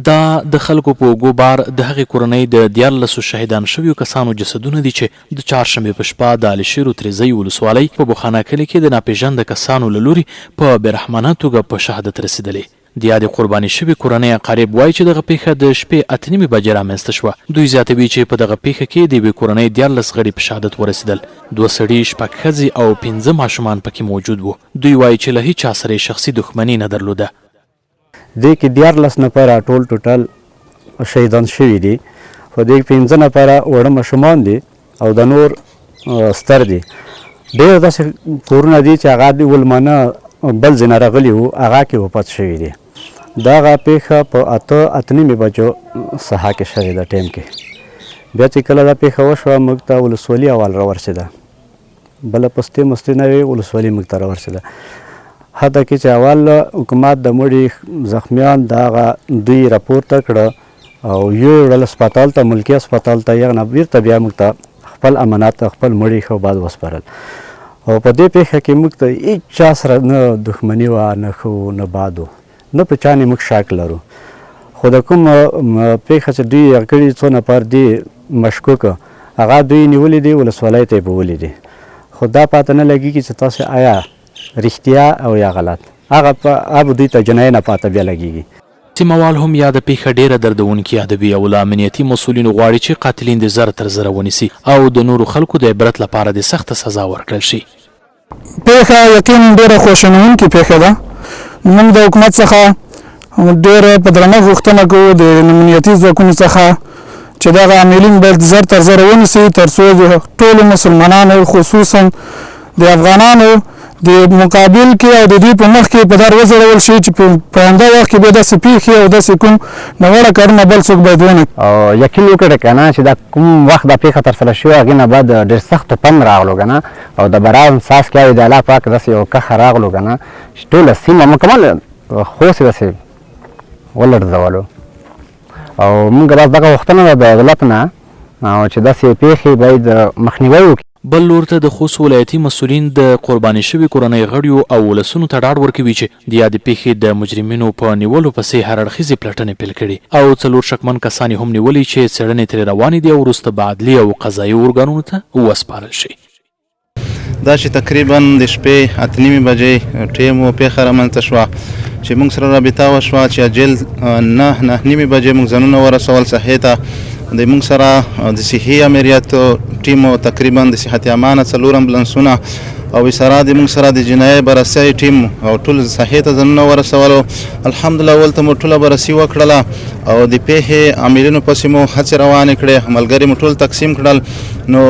دا د خلکو په اوږو بار د هغې کورنۍ د 14 شهیدان شویو کسانو جسدونه دي چې د چهارشنبې په شپه د علشیر و تریزۍ ولسوالۍ په بخانه کلي کې د ناپېژانده کسانو له لوري په بېرحمانه توګه په شهادت رسېدلې. د یادې قرباني شوې کورنۍ اقارب وایي چې دغه پیښه د شپې 8:30 بجې رامنځته شوه. دوی زیاتوي چې په دغه پیښه کې د یوې کورنۍ 14 غړي په شهادت ورسېدل. 2 سړي، 6 ښځې او 15 ماشومان پکې موجود وو. دوی وایي چې له هیچا سره شخصي دښمني نه درلوده. دې کې 14 نفره ټول شهیدان شوي دي، خو دې 15 نفره وړه ماشومان دي او د نور ستر دي. ډېر داسې کورونه دي چې هغه د ولمانه بل ځای نه راغلي وو، هغه کې وفات شوي دي. دغه پیښه په 8:30 بجو سهار کې شوې ده ټایم کې. بیا چې کله دا پیښه وشوه موږ ته ولسوالي اول راورسېده، بله پستې مستې نه وې، ولسوالي موږ ته راورسېده. حتی کې چې اول حکومت د مړي زخمیان دغه دوی راپورته کړه او یوړل هسپتال ته، ملکي هسپتال ته، یې نه بیرته بیا موږ ته خپل امانات خپل مړي ښه بعد وسپارل. او په دې پیښه کې موږ ته هېڅ چا سره نه دښمني وه، نه ښه و نه باد و، نه په چا نه موږ شک لرو. خو د کوم پیښه چې دوی هغه کړي څو نفر دي مشکوکه، هغه دوی نیولي دي، ولسوالۍ ته یې بولي دي. خو دا پاته نه لګېږي چې تاسو آیا رښتیا او یا غلط، هغه دوی ته جنایه نه پاته بیا لګېږي. سیمهوال هم یاده پیښه ډېره دردونکې یادوي او له امنیتي مسؤلینو غواړي چې قاتلین د زر تر زره ونیسي او د نورو خلکو د عبرت لپاره د سخته سزا ورکړل شي. پیښه یقینا ډېره خواشینونکې پیښه ده. موږ د حکومت څخه ډېره په درنه غوښتنه کوو د امنیتي ځواکونو څخه چې دغه عاملین باید زر تر زره ونیسي، تر څو د ټولو مسلمانانو خصوصا د افغانانو د مقابل کې او د دوی په مخ کې په در وځړول شي چې په همدا وخت کې به داسې پیښې او داسې کوم ناوړه کارونه بل څوک باید ونه کړي. او یقین وکړه که نه چې دا کوم وخت دا پیښه ترسره شوې، هغې نه بعد ډېر سخت پند راغلو که نه، او د برا ساس کې د الله پاک داسې یو کښه راغلو که نه چې ټوله سیمه مکمل خوست یې داسې ولړزولو. او موږ بس دغه غوښتنه ده د دولت نه چې داسې پیښې باید مخنیوی وکړي. بل لور ته د خوست ولایتي مسؤلین د قرباني شوي کورنۍ غړیو او ولسونو ته ډاډ ورکوي چې د یادې پیښې د مجرمینو په نیولو پسې هر اړخیزې پلټنې پیل کړي او 4 شکمن کسان هم نیولي چې څېړنې ترې روانې دي او وروسته به عدلي او قضایي ارګانونو ته وسپارل شي. دا چې تقریبا د شپې 8:30 بجې ټیم و پیښه رامنځته شوه چې موږ سره رابطه وشوه چې اجل 9:30 بجې موږ ځانونه ورسول ساحې ته. د موږ سره د صحي امریت ټیم او تقریبا د صحت امانه 4 امبولانسونه او سره د موږ سره د جنایي بررسۍ ټیم او ټول ساحې ته ځانونه ورسولو. الحمدلله اول ته مو ټوله بررسي وکړله او د پیښې عاملینو پسې مو هڅې روانې کړې، ملګري مو ټول تقسیم کړل. نو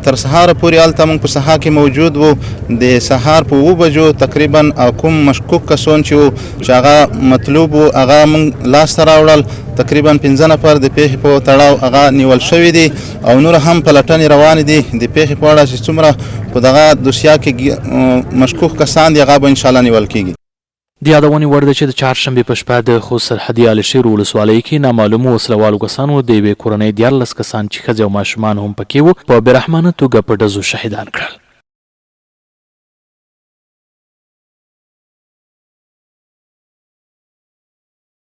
تر سهاره پورې هلته موږ په سهار کې موجود وو. د سهار په 2 بجو تقریبا کوم مشکوک کسان چې وو چې هغه مطلوب وو هغه موږ لاسته راوړل. تقریبا 15 نفر د پیښې په تړاو هغه نیول شوي دي او نور هم پلټنې روانې دي د پیښې په اړه چې څومره په دغه دوسیه کې مشکوک کسان دي هغه به انشاءالله نیول کیږي. د یادونې وړ ده چې د چهارشنبې په شپه د خوست سرحدي علشیر ولسوالۍ کې نامعلومو وسلوالو کسانو د یوې کورنۍ 14 کسان چې ښځې او ماشومان هم پکې وو په بېرحمانه توګه په ډزو شهیدان کړل.